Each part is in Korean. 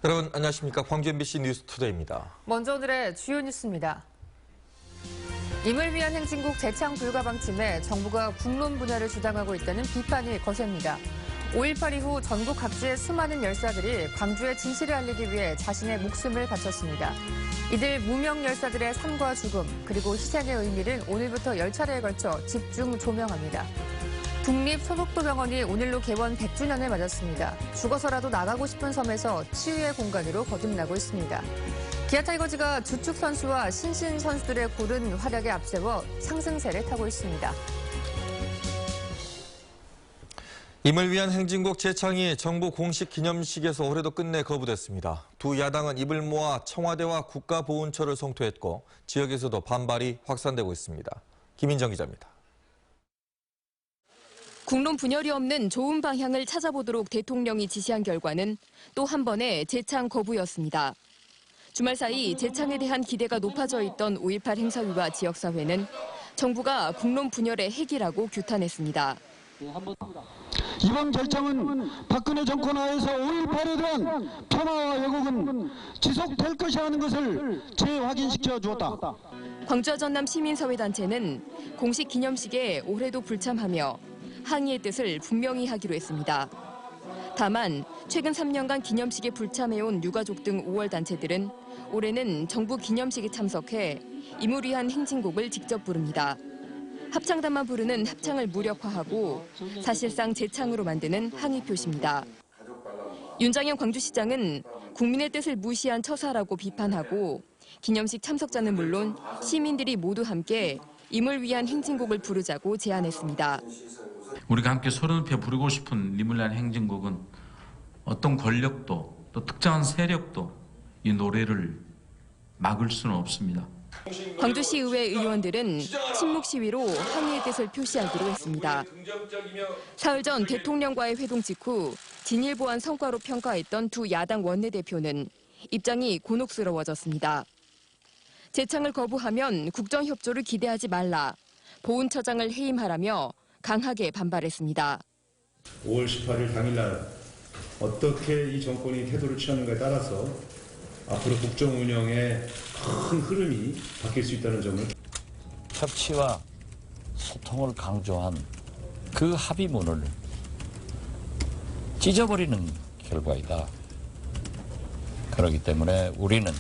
여러분 안녕하십니까. 광주 MBC 뉴스투데이입니다. 먼저 오늘의 주요 뉴스입니다. 임을 위한 행진곡 재창 불가 방침에 정부가 국론 분야를 주장하고 있다는 비판이 거셉니다. 5.18 이후 전국 각지의 수많은 열사들이 광주의 진실을 알리기 위해 자신의 목숨을 바쳤습니다. 이들 무명 열사들의 삶과 죽음 그리고 희생의 의미를 오늘부터 10차례에 걸쳐 집중 조명합니다. 국립소독도병원이 오늘로 개원 100주년을 맞았습니다. 죽어서라도 나가고 싶은 섬에서 치유의 공간으로 거듭나고 있습니다. 기아 타이거즈가 주축 선수와 신신 선수들의 고른 활약에 앞세워 상승세를 타고 있습니다. 임을 위한 행진곡 재창이 정부 공식 기념식에서 올해도 끝내 거부됐습니다. 두 야당은 입을 모아 청와대와 국가보훈처를 성토했고 지역에서도 반발이 확산되고 있습니다. 김인정 기자입니다. 국론 분열이 없는 좋은 방향을 찾아보도록 대통령이 지시한 결과는 또 한 번의 재창 거부였습니다. 주말 사이 재창에 대한 기대가 높아져 있던 5.18 행사위와 지역사회는 정부가 국론 분열의 핵이라고 규탄했습니다. 이번 결정은 박근혜 정권 하에서 5.18에 대한 평화와 회복은 지속될 것이라는 것을 재확인시켜 주었다. 광주와 전남 시민사회단체는 공식 기념식에 올해도 불참하며 항의의 뜻을 분명히 하기로 했습니다. 다만 최근 3년간 기념식에 불참해온 유가족 등 5월 단체들은 올해는 정부 기념식에 참석해 임을 위한 행진곡을 직접 부릅니다. 합창단만 부르는 합창을 무력화하고 사실상 재창으로 만드는 항의 표시입니다. 윤장현 광주시장은 국민의 뜻을 무시한 처사라고 비판하고 기념식 참석자는 물론 시민들이 모두 함께 임을 위한 행진곡을 부르자고 제안했습니다. 우리가 함께 소리 높여 부르고 싶은 임을 위한 행진곡은 어떤 권력도 또 특정한 세력도 이 노래를 막을 수는 없습니다. 광주시의회 의원들은 침묵 시위로 항의의 뜻을 표시하기로 했습니다. 사흘 전 대통령과의 회동 직후 진일보한 성과로 평가했던 두 야당 원내대표는 입장이 곤혹스러워졌습니다. 재창을 거부하면 국정협조를 기대하지 말라, 보훈처장을 해임하라며 강하게 반발했습니다. 5월 18일 당일날 어떻게 이 정권이 태도를 취하는가에 따라서 앞으로 국정 운영의 큰 흐름이 바뀔 수 있다는 점을 협치와 소통을 강조한 그 합의문을 찢어버리는 결과이다. 그렇기 때문에 우리는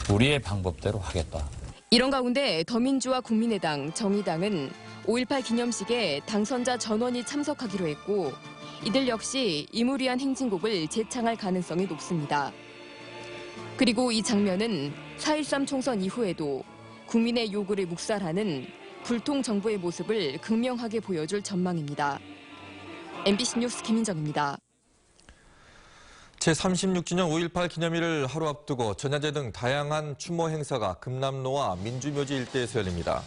우리의 방법대로 하겠다. 이런 가운데 더민주와 국민의당, 정의당은 5.18 기념식에 당선자 전원이 참석하기로 했고 이들 역시 임을 위한 행진곡을 재창할 가능성이 높습니다. 그리고 이 장면은 4.13 총선 이후에도 국민의 요구를 묵살하는 불통 정부의 모습을 극명하게 보여줄 전망입니다. MBC 뉴스 김인정입니다. 제36주년 5.18 기념일을 하루 앞두고 전야제 등 다양한 추모 행사가 금남로와 민주묘지 일대에서 열립니다.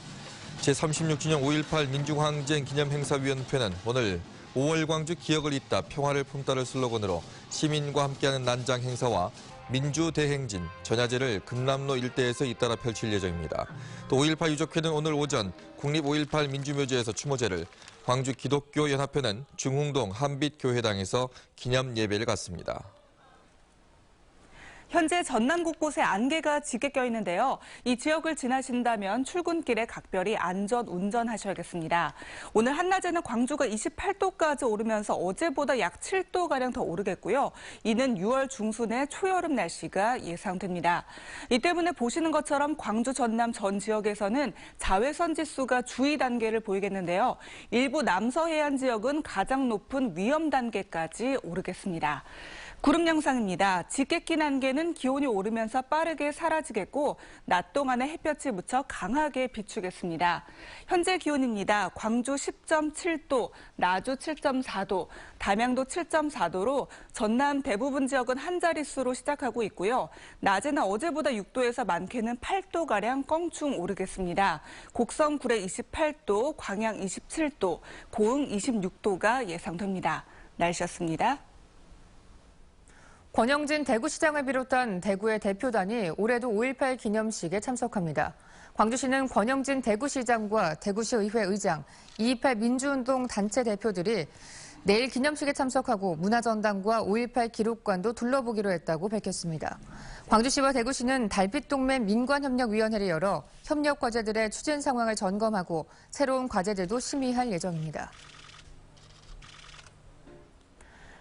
제36주년 5.18 민중항쟁 기념행사위원회는 오늘 5월 광주 기억을 잇다 평화를 품다를 슬로건으로 시민과 함께하는 난장 행사와 민주대행진, 전야제를 금남로 일대에서 잇따라 펼칠 예정입니다. 또 5.18 유족회는 오늘 오전 국립 5.18 민주묘지에서 추모제를, 광주 기독교연합회는 중흥동 한빛교회당에서 기념 예배를 갖습니다. 현재 전남 곳곳에 안개가 짙게 껴있는데요. 이 지역을 지나신다면 출근길에 각별히 안전 운전하셔야겠습니다. 오늘 한낮에는 광주가 28도까지 오르면서 어제보다 약 7도가량 더 오르겠고요. 이는 6월 중순의 초여름 날씨가 예상됩니다. 이 때문에 보시는 것처럼 광주 전남 전 지역에서는 자외선 지수가 주의 단계를 보이겠는데요. 일부 남서해안 지역은 가장 높은 위험 단계까지 오르겠습니다. 구름 영상입니다. 짙게 낀 안개는 기온이 오르면서 빠르게 사라지겠고 낮 동안에 햇볕이 묻혀 강하게 비추겠습니다. 현재 기온입니다. 광주 10.7도, 나주 7.4도, 담양도 7.4도로 전남 대부분 지역은 한 자릿수로 시작하고 있고요. 낮에는 어제보다 6도에서 많게는 8도가량 껑충 오르겠습니다. 곡성 구례 28도, 광양 27도, 고흥 26도가 예상됩니다. 날씨였습니다. 권영진 대구시장을 비롯한 대구의 대표단이 올해도 5.18 기념식에 참석합니다. 광주시는 권영진 대구시장과 대구시의회 의장, 228 민주운동 단체 대표들이 내일 기념식에 참석하고 문화전당과 5.18 기록관도 둘러보기로 했다고 밝혔습니다. 광주시와 대구시는 달빛동맹 민관협력위원회를 열어 협력 과제들의 추진 상황을 점검하고 새로운 과제들도 심의할 예정입니다.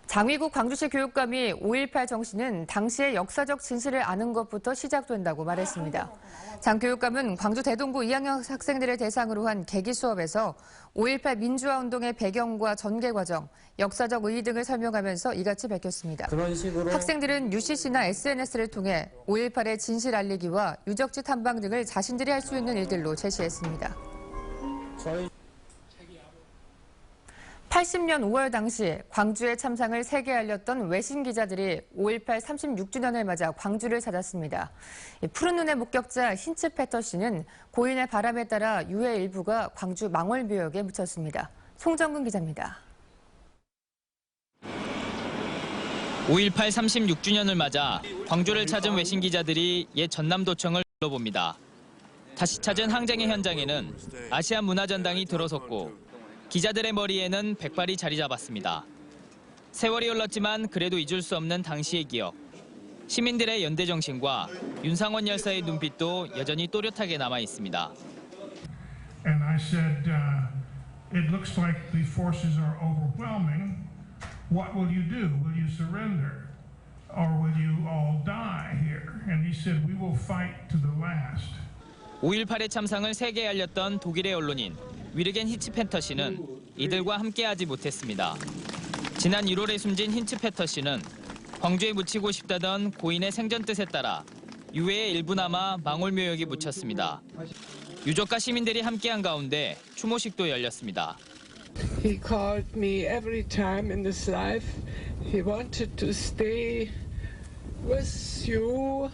장위국 광주시 교육감이 5.18 정신은 당시의 역사적 진실을 아는 것부터 시작된다고 말했습니다. 장 교육감은 광주 대동구 2학년 학생들을 대상으로 한 계기 수업에서 5.18 민주화운동의 배경과 전개 과정, 역사적 의의 등을 설명하면서 이같이 밝혔습니다. 그런 식으로 학생들은 UCC나 SNS를 통해 5.18의 진실 알리기와 유적지 탐방 등을 자신들이 할 수 있는 일들로 제시했습니다. 80년 5월 당시 광주의 참상을 세계에 알렸던 외신 기자들이 5.18 36주년을 맞아 광주를 찾았습니다. 푸른 눈의 목격자 힌츠 패터 씨는 고인의 바람에 따라 유해 일부가 광주 망월묘역에 묻혔습니다. 송정근 기자입니다. 5.18 36주년을 맞아 광주를 찾은 외신 기자들이 옛 전남도청을 둘러봅니다. 다시 찾은 항쟁의 현장에는 아시안 문화전당이 들어섰고 기자들의 머리에는 백발이 자리 잡았습니다. 세월이 흘렀지만 그래도 잊을 수 없는 당시의 기억. 시민들의 연대 정신과 윤상원 열사의 눈빛도 여전히 또렷하게 남아 있습니다. And I said, it looks like the forces are overwhelming. What will you do? Will you surrender? Or will you all die here? And he said, we will fight to the last. 5.18의 참상을 세계에 알렸던 독일의 언론인 위르겐 히츠페터 씨는 이들과 함께하지 못했습니다. 지난 1월에 숨진 힌츠페터 씨는 광주에 묻히고 싶다던 고인의 생전 뜻에 따라 유해의 일부 남아 망월묘역에 묻혔습니다. 유족과 시민들이 함께한 가운데 추모식도 열렸습니다. He called me every time in his life. He wanted to stay with you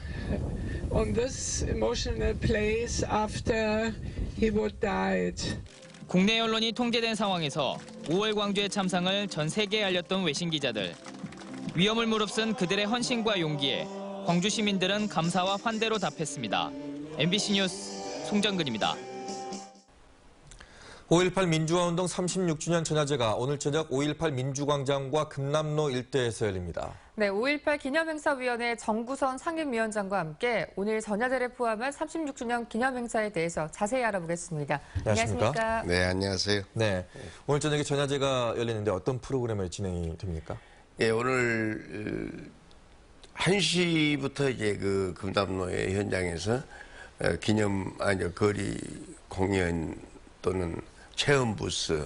on this emotional place after he would died. 국내 언론이 통제된 상황에서 5월 광주의 참상을 전 세계에 알렸던 외신 기자들. 위험을 무릅쓴 그들의 헌신과 용기에 광주 시민들은 감사와 환대로 답했습니다. MBC 뉴스 송정근입니다. 5.18 민주화운동 36주년 전야제가 오늘 저녁 5.18 민주광장과 금남로 일대에서 열립니다. 네, 5.18 기념행사위원회 정구선 상임위원장과 함께 오늘 전야제를 포함한 36주년 기념행사에 대해서 자세히 알아보겠습니다. 안녕하십니까? 네, 안녕하세요. 네, 오늘 저녁에 전야제가 열리는데 어떤 프로그램이 진행이 됩니까? 예, 오늘 1시부터 이제 그 금남로의 현장에서 거리 공연 또는 체험 부스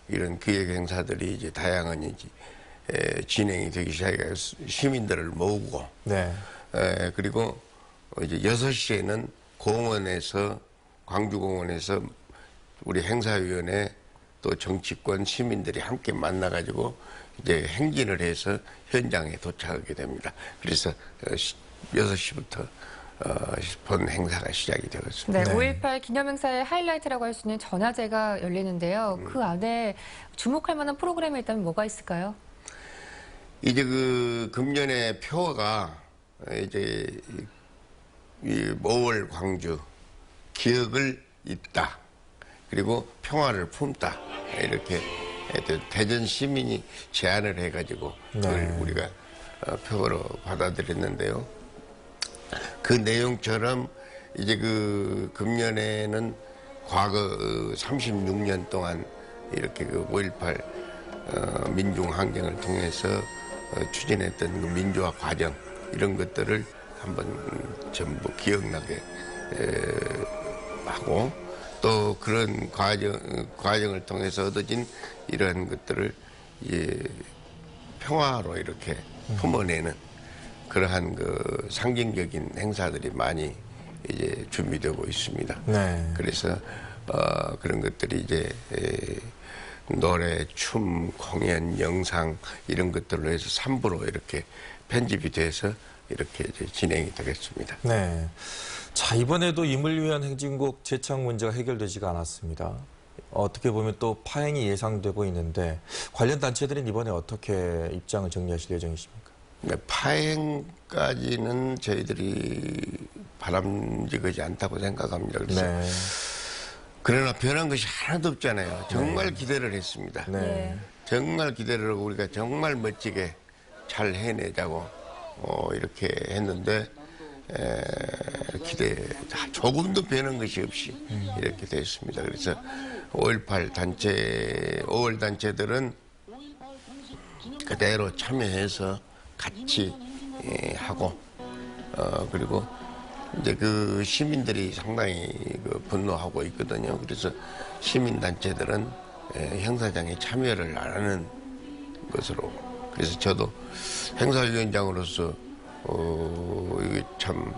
이런 기획 행사들이 이제 다양한 이제 진행이 되기 시작해서 시민들을 모으고, 네. 그리고 이제 6시에는 공원에서 광주공원에서 우리 행사위원회 또 정치권 시민들이 함께 만나가지고 이제 행진을 해서 현장에 도착하게 됩니다. 그래서 6시부터 본 행사가 시작이 되었습니다. 네, 5.18 기념행사의 하이라이트라고 할 수 있는 전야제가 열리는데요. 그 안에 주목할 만한 프로그램이 있다면 뭐가 있을까요? 이제 그 금년의 표어가 이제 이 5월 광주 기억을 잇다 그리고 평화를 품다 이렇게 대전 시민이 제안을 해가지고 그걸 우리가 표어로 받아들였는데요. 그 내용처럼 이제 그 금년에는 과거 36년 동안 이렇게 그 5.18 민중항쟁을 통해서 추진했던 그 민주화 과정 이런 것들을 한번 전부 기억나게 하고 또 그런 과정을 통해서 얻어진 이러한 것들을 평화로 이렇게 품어내는 그러한 그 상징적인 행사들이 많이 이제 준비되고 있습니다. 네. 그래서 그런 것들이 이제 노래, 춤, 공연, 영상 이런 것들로 해서 3부로 이렇게 편집이 돼서 이렇게 이제 진행이 되겠습니다. 네. 자, 이번에도 임을 위한 행진곡 제창 문제가 해결되지가 않았습니다. 어떻게 보면 또 파행이 예상되고 있는데 관련 단체들은 이번에 어떻게 입장을 정리하실 예정이십니까? 네, 파행까지는 저희들이 바람직하지 않다고 생각합니다. 그래서 네. 그러나 변한 것이 하나도 없잖아요. 정말 기대를 했습니다. 네. 정말 기대를 하고 우리가 정말 멋지게 잘 해내자고 이렇게 했는데 기대 조금도 변한 것이 없이 이렇게 됐습니다. 그래서 5.18 단체, 5월 단체들은 그대로 참여해서 같이 하고 그리고 이제 그 시민들이 상당히 그 분노하고 있거든요. 그래서 시민 단체들은 행사장에 참여를 안 하는 것으로. 그래서 저도 행사위원장으로서 이게 참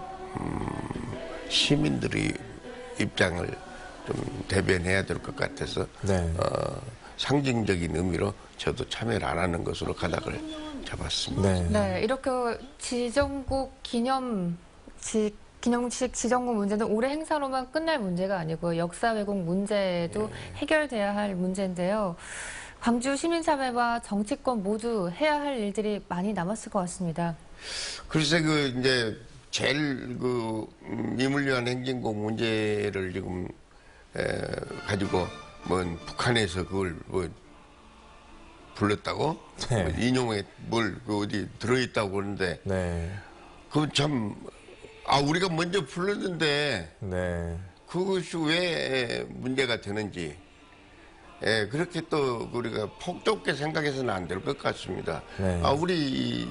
시민들의 입장을 좀 대변해야 될 것 같아서 네. 상징적인 의미로 저도 참여를 안 하는 것으로 가닥을 잡았습니다. 네. 네, 이렇게 지정국 기념식 지정국 문제는 올해 행사로만 끝날 문제가 아니고 역사 왜곡 문제도 해결돼야 할 문제인데요. 광주 시민사회와 정치권 모두 해야 할 일들이 많이 남았을 것 같습니다. 글쎄 이제 제일 미물유한 행진곡 문제를 지금 가지고 북한에서 그걸 불렀다고 네. 인용에 어디 들어있다고 그러는데 네. 그 참 우리가 먼저 불렀는데 네. 그것이 왜 문제가 되는지 그렇게 또 우리가 폭좁게 생각해서는 안 될 것 같습니다. 네. 우리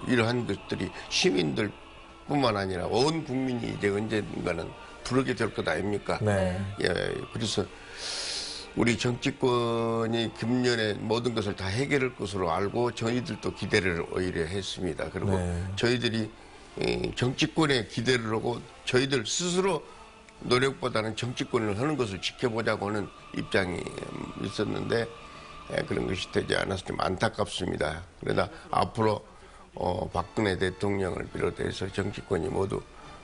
이러한 것들이 시민들뿐만 아니라 온 국민이 이제 언젠가는 부르게 될 것 아닙니까? 네. 그래서 우리 정치권이 금년에 모든 것을 다 해결할 것으로 알고 저희들도 기대를 오히려 했습니다. 그리고 네. 저희들이 정치권에 기대를 하고 저희들 스스로 노력보다는 정치권을 하는 것을 지켜보자고 하는 입장이 있었는데 그런 것이 되지 않아서 좀 안타깝습니다. 그러나 앞으로 박근혜 대통령을 비롯해서 정치권이 모두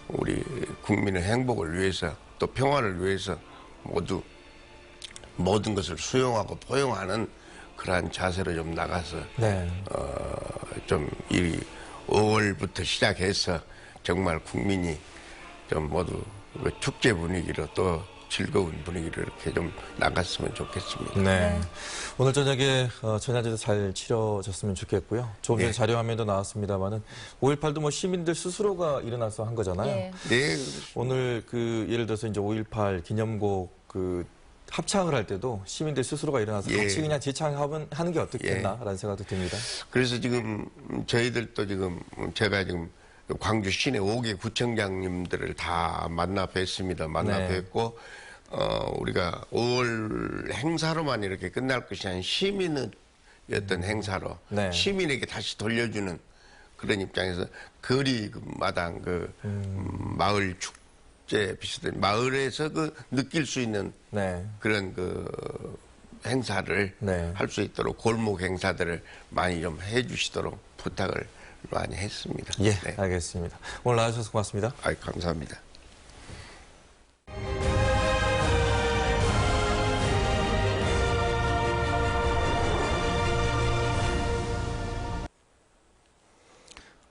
우리 국민의 행복을 위해서 또 평화를 위해서 모두 모든 것을 수용하고 포용하는 그러한 자세로 좀 나가서 네. 좀 이 5월부터 시작해서 정말 국민이 좀 모두 축제 분위기로 또 즐거운 분위기로 이렇게 좀 나갔으면 좋겠습니다. 네. 오늘 저녁에 전야제도 잘 치러졌으면 좋겠고요. 조금 전에 자료 화면도 나왔습니다만은 5.18도 시민들 스스로가 일어나서 한 거잖아요. 예. 네. 오늘 예를 들어서 이제 5.18 기념곡 합창을 할 때도 시민들 스스로가 일어나서 같이 그냥 재창하는 게 어떻겠나라는 생각도 듭니다. 그래서 지금 저희들도 제가 광주 시내 5개 구청장님들을 다 만나 뵀습니다. 만나 뵀고 우리가 5월 행사로만 이렇게 끝날 것이 아닌 시민의 어떤 행사로 시민에게 다시 돌려주는 그런 입장에서 거리 마당 마을 축제 비슷한 마을에서 느낄 수 있는 그런 행사를 할 수 있도록 골목 행사들을 많이 좀 해주시도록 부탁을 많이 했습니다. 예, 알겠습니다. 오늘 나와주셔서 고맙습니다. 감사합니다.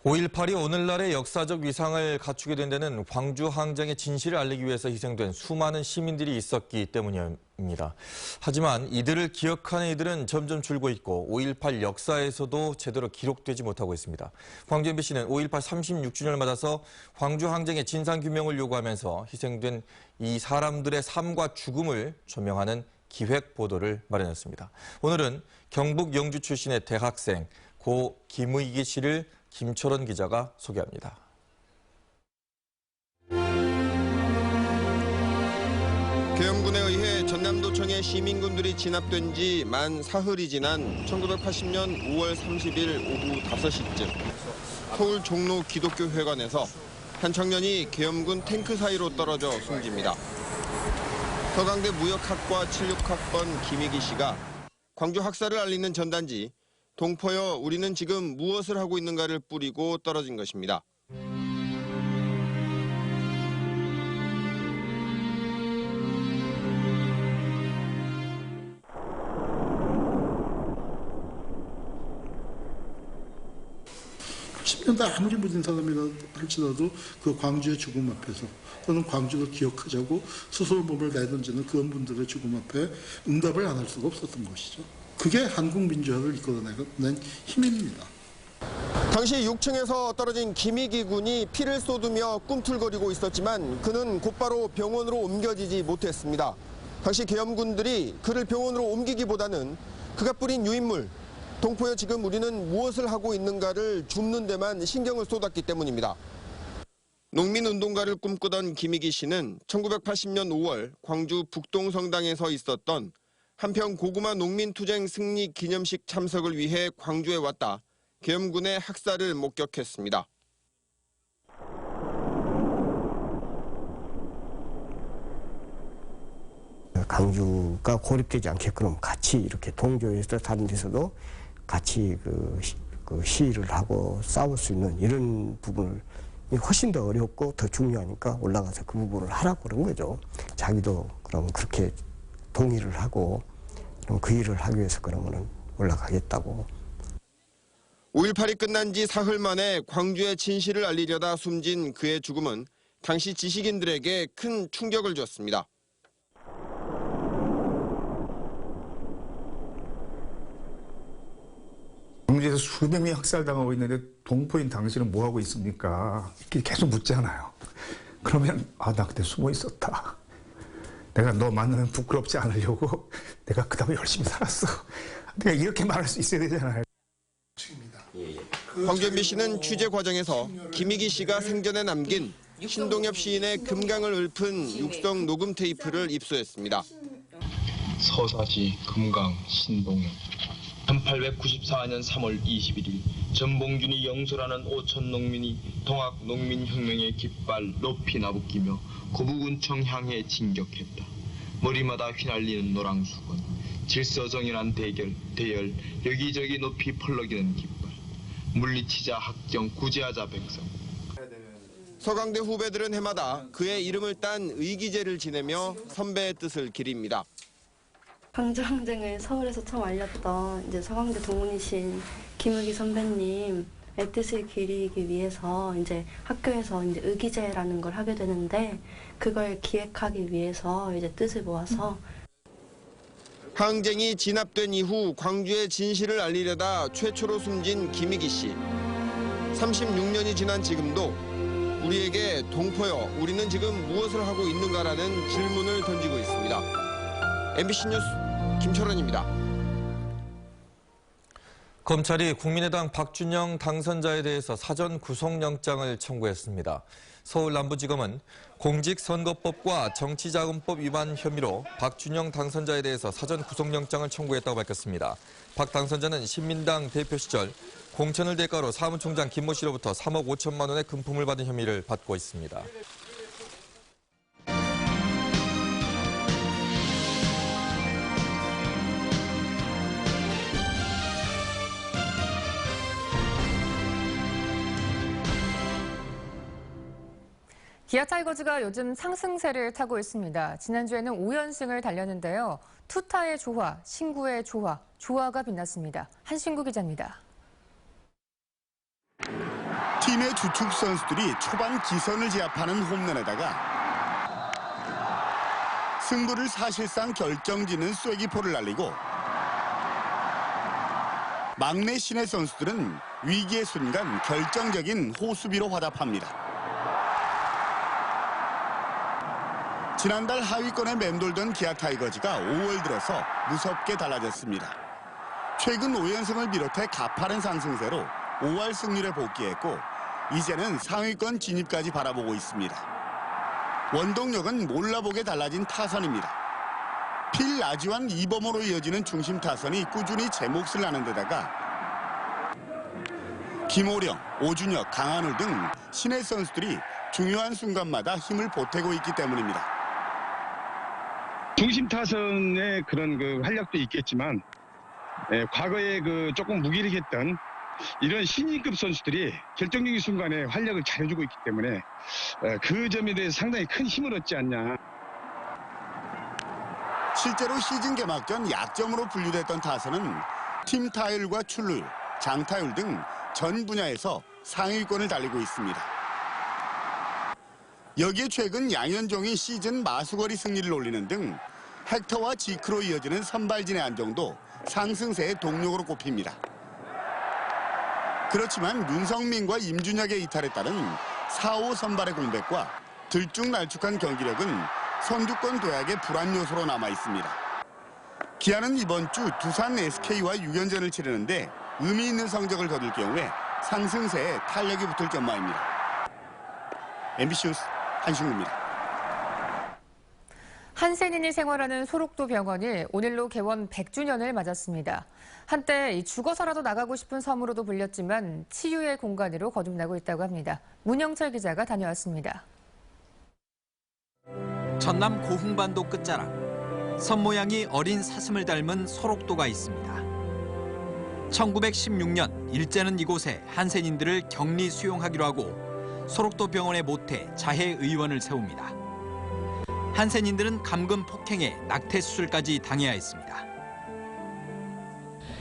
(5.18이) 오늘날의 역사적 위상을 갖추게 된 데는 광주 항쟁의 진실을 알리기 위해서 희생된 수많은 시민들이 있었기 때문입니다. 하지만 이들을 기억하는 이들은 점점 줄고 있고 5.18 역사에서도 제대로 기록되지 못하고 있습니다. 광주 MBC는 5.18 36주년을 맞아서 광주 항쟁의 진상규명을 요구하면서 희생된 이 사람들의 삶과 죽음을 조명하는 기획 보도를 마련했습니다. 오늘은 경북 영주 출신의 대학생 고 김의기 씨를 김철원 기자가 소개합니다. 계엄군에 의해 전남도청에 시민군들이 진압된 지 만 사흘이 지난 1980년 5월 30일 오후 5시쯤 서울 종로 기독교 회관에서 한 청년이 계엄군 탱크 사이로 떨어져 숨집니다. 서강대 무역학과 76학번 김희기 씨가 광주 학살을 알리는 전단지 동포여 우리는 지금 무엇을 하고 있는가를 뿌리고 떨어진 것입니다. 그런데 아무리 무딘 사람이라 할지라도 그 광주의 죽음 앞에서 또는 광주를 기억하자고 스스로 몸을 내던지는 그런 분들의 죽음 앞에 응답을 안 할 수가 없었던 것이죠. 그게 한국 민주화를 이끌어낸 힘입니다. 당시 6층에서 떨어진 김익희 군이 피를 쏟으며 꿈틀거리고 있었지만 그는 곧바로 병원으로 옮겨지지 못했습니다. 당시 계엄군들이 그를 병원으로 옮기기보다는 그가 뿌린 유인물, 동포여 지금 우리는 무엇을 하고 있는가를 줍는 데만 신경을 쏟았기 때문입니다. 농민운동가를 꿈꾸던 김익희 씨는 1980년 5월 광주 북동성당에서 있었던 한평 고구마 농민투쟁 승리 기념식 참석을 위해 광주에 왔다 계엄군의 학살을 목격했습니다. 광주가 고립되지 않게끔 같이 이렇게 동조해서 다른 데서도 같이 그 시위를 하고 싸울 수 있는 이런 부분을 훨씬 더 어렵고 더 중요하니까 올라가서 그 부분을 하라고 그런 거죠. 자기도 그럼 그렇게 동의를 하고 그럼 그 일을 하기 위해서 그러면은 올라가겠다고. 5.18이 끝난 지 사흘 만에 광주의 진실을 알리려다 숨진 그의 죽음은 당시 지식인들에게 큰 충격을 줬습니다. 광주에서 수백 명이 학살당하고 있는데 동포인 당신은 뭐하고 있습니까? 이렇게 계속 묻잖아요. 그러면 나 그때 숨어 있었다. 내가 너 만나면 부끄럽지 않으려고 내가 그 다음에 열심히 살았어. 내가 이렇게 말할 수 있어야 되잖아요. 황준비 씨는 취재 과정에서 김익희 씨가 생전에 남긴 신동엽 시인의 금강을 읊은 육성 녹음 테이프를 입수했습니다. 서사시 금강 신동엽 1894년 3월 21일 전봉준이 영수라는 오천 농민이 동학 농민혁명의 깃발 높이 나부끼며 고부군청 향해 진격했다. 머리마다 휘날리는 노랑수건, 질서정연한 대열, 여기저기 높이 펄럭이는 깃발, 물리치자 학정 구제하자 백성. 서강대 후배들은 해마다 그의 이름을 딴 의기제를 지내며 선배의 뜻을 기립니다. 광주 항쟁을 서울에서 처음 알렸던 이제 서강대 동문이신 김의기 선배님의 뜻을 기리기 위해서 이제 학교에서 이제 의기제라는 걸 하게 되는데 그걸 기획하기 위해서 이제 뜻을 모아서 항쟁이 진압된 이후 광주의 진실을 알리려다 최초로 숨진 김익희 씨. 36년이 지난 지금도 우리에게 동포여 우리는 지금 무엇을 하고 있는가라는 질문을 던지고 있습니다. MBC 뉴스 김철원입니다. 검찰이 국민의당 박준영 당선자에 대해서 사전 구속영장을 청구했습니다. 서울 남부지검은 공직선거법과 정치자금법 위반 혐의로 박준영 당선자에 대해서 사전 구속영장을 청구했다고 밝혔습니다. 박 당선자는 신민당 대표 시절 공천을 대가로 사무총장 김모 씨로부터 3억 5천만 원의 금품을 받은 혐의를 받고 있습니다. 기아 타이거즈가 요즘 상승세를 타고 있습니다. 지난주에는 5연승을 달렸는데요. 투타의 조화, 신구의 조화, 조화가 빛났습니다. 한신구 기자입니다. 팀의 주축 선수들이 초반 기선을 제압하는 홈런에다가 승부를 사실상 결정짓는 쐐기포를 날리고 막내 신의 선수들은 위기의 순간 결정적인 호수비로 화답합니다. 지난달 하위권에 맴돌던 기아 타이거즈가 5월 들어서 무섭게 달라졌습니다. 최근 5연승을 비롯해 가파른 상승세로 5할 승률에 복귀했고 이제는 상위권 진입까지 바라보고 있습니다. 원동력은 몰라보게 달라진 타선입니다. 필 라지완 이범호로 이어지는 중심 타선이 꾸준히 제 몫을 나는 데다가 김호령, 오준혁, 강한울 등 신의 선수들이 중요한 순간마다 힘을 보태고 있기 때문입니다. 중심 타선의 그런 그 활약도 있겠지만 과거에 그 조금 무기력했던 이런 신인급 선수들이 결정적인 순간에 활약을 잘해주고 있기 때문에 그 점에 대해서 상당히 큰 힘을 얻지 않냐. 실제로 시즌 개막 전 약점으로 분류됐던 타선은 팀 타율과 출루율, 장타율 등 전 분야에서 상위권을 달리고 있습니다. 여기에 최근 양현종이 시즌 마수거리 승리를 올리는 등 헥터와 지크로 이어지는 선발진의 안정도 상승세의 동력으로 꼽힙니다. 그렇지만 윤성민과 임준혁의 이탈에 따른 4-5 선발의 공백과 들쭉날쭉한 경기력은 선두권 도약의 불안 요소로 남아 있습니다. 기아는 이번 주 두산 SK와 6연전을 치르는데 의미 있는 성적을 거둘 경우에 상승세에 탄력이 붙을 전망입니다. MBC 뉴스 한신구입니다. 한센인이 생활하는 소록도 병원이 오늘로 개원 100주년을 맞았습니다. 한때 죽어서라도 나가고 싶은 섬으로도 불렸지만 치유의 공간으로 거듭나고 있다고 합니다. 문영철 기자가 다녀왔습니다. 전남 고흥반도 끝자락, 섬 모양이 어린 사슴을 닮은 소록도가 있습니다. 1916년 일제는 이곳에 한센인들을 격리 수용하기로 하고 소록도 병원의 모태 자해의원을 세웁니다. 한센인들은 감금 폭행에 낙태 수술까지 당해야 했습니다.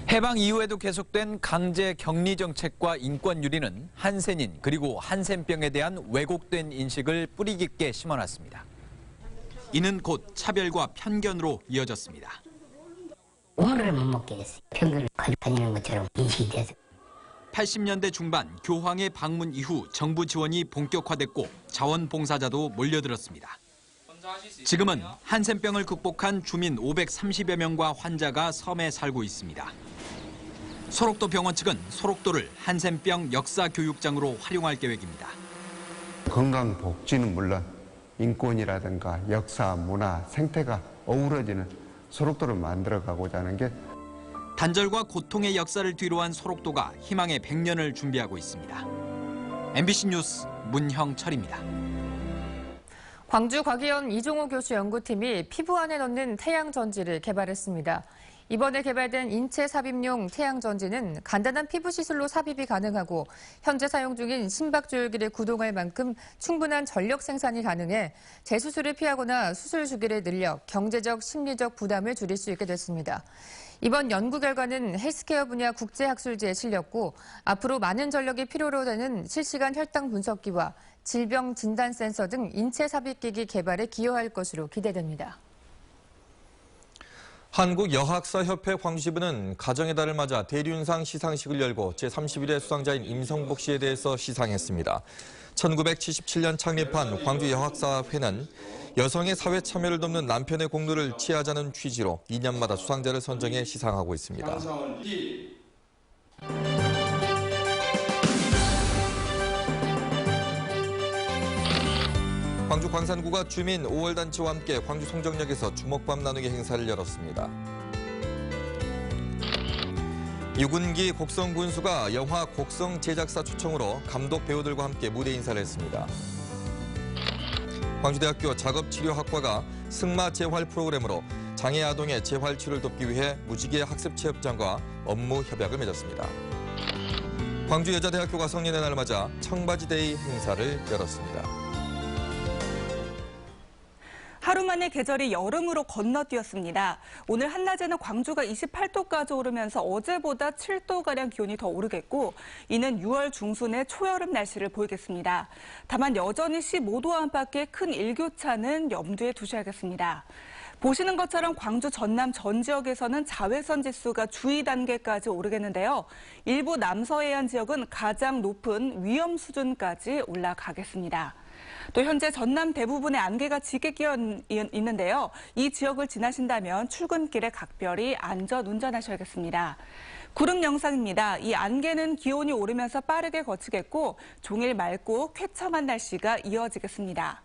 해방 이후에도 계속된 강제 격리 정책과 인권 유린은 한센인 그리고 한센병에 대한 왜곡된 인식을 뿌리 깊게 심어놨습니다. 이는 곧 차별과 편견으로 이어졌습니다. 오늘을 못 먹겠어요. 편견을 가지고 다니는 것처럼 인식이 돼서. 80년대 중반 교황의 방문 이후 정부 지원이 본격화됐고 자원봉사자도 몰려들었습니다. 지금은 한센병을 극복한 주민 530여 명과 환자가 섬에 살고 있습니다. 소록도 병원 측은 소록도를 한센병 역사교육장으로 활용할 계획입니다. 건강복지는 물론 인권이라든가 역사, 문화, 생태가 어우러지는 소록도를 만들어가고자 하는 게 단절과 고통의 역사를 뒤로한 소록도가 희망의 100년을 준비하고 있습니다. MBC 뉴스 문형철입니다. 광주과기원 이종호 교수 연구팀이 피부 안에 넣는 태양전지를 개발했습니다. 이번에 개발된 인체 삽입용 태양전지는 간단한 피부 시술로 삽입이 가능하고 현재 사용 중인 심박조율기를 구동할 만큼 충분한 전력 생산이 가능해 재수술을 피하거나 수술 주기를 늘려 경제적, 심리적 부담을 줄일 수 있게 됐습니다. 이번 연구 결과는 헬스케어 분야 국제학술지에 실렸고 앞으로 많은 전력이 필요로 되는 실시간 혈당 분석기와 질병 진단 센서 등 인체 삽입기기 개발에 기여할 것으로 기대됩니다. 한국여학사협회 광주支부는 가정의 달을 맞아 대륜상 시상식을 열고 제31회 수상자인 임성복 씨에 대해서 시상했습니다. 1977년 창립한 광주여학사회는 여성의 사회 참여를 돕는 남편의 공로를 취하자는 취지로 2년마다 수상자를 선정해 시상하고 있습니다. 광주 광산구가 주민 5월단체와 함께 광주 송정역에서 주먹밥 나누기 행사를 열었습니다. 유군기 곡성군수가 영화 곡성 제작사 초청으로 감독 배우들과 함께 무대 인사를 했습니다. 광주대학교 작업치료학과가 승마 재활 프로그램으로 장애 아동의 재활 치료를 돕기 위해 무지개 학습체험장과 업무 협약을 맺었습니다. 광주여자대학교가 성년의 날을 맞아 청바지데이 행사를 열었습니다. 하루 만에 계절이 여름으로 건너뛰었습니다. 오늘 한낮에는 광주가 28도까지 오르면서 어제보다 7도가량 기온이 더 오르겠고 이는 6월 중순의 초여름 날씨를 보이겠습니다. 다만 여전히 15도 안팎의 큰 일교차는 염두에 두셔야겠습니다. 보시는 것처럼 광주 전남 전 지역에서는 자외선 지수가 주의 단계까지 오르겠는데요. 일부 남서해안 지역은 가장 높은 위험 수준까지 올라가겠습니다. 또 현재 전남 대부분의 안개가 짙게 끼어 있는데요. 이 지역을 지나신다면 출근길에 각별히 안전 운전하셔야겠습니다. 구름 영상입니다. 이 안개는 기온이 오르면서 빠르게 거치겠고 종일 맑고 쾌청한 날씨가 이어지겠습니다.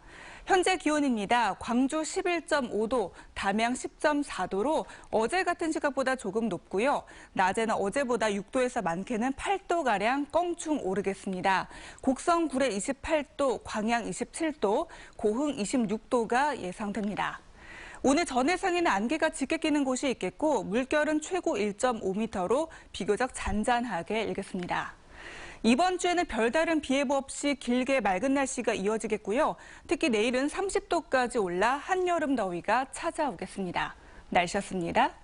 현재 기온입니다. 광주 11.5도, 담양 10.4도로 어제 같은 시각보다 조금 높고요. 낮에는 어제보다 6도에서 많게는 8도가량 껑충 오르겠습니다. 곡성 구례 28도, 광양 27도, 고흥 26도가 예상됩니다. 오늘 전해상에는 안개가 짙게 끼는 곳이 있겠고 물결은 최고 1.5m로 비교적 잔잔하게 일겠습니다. 이번 주에는 별다른 비 예보 없이 길게 맑은 날씨가 이어지겠고요. 특히 내일은 30도까지 올라 한여름 더위가 찾아오겠습니다. 날씨였습니다.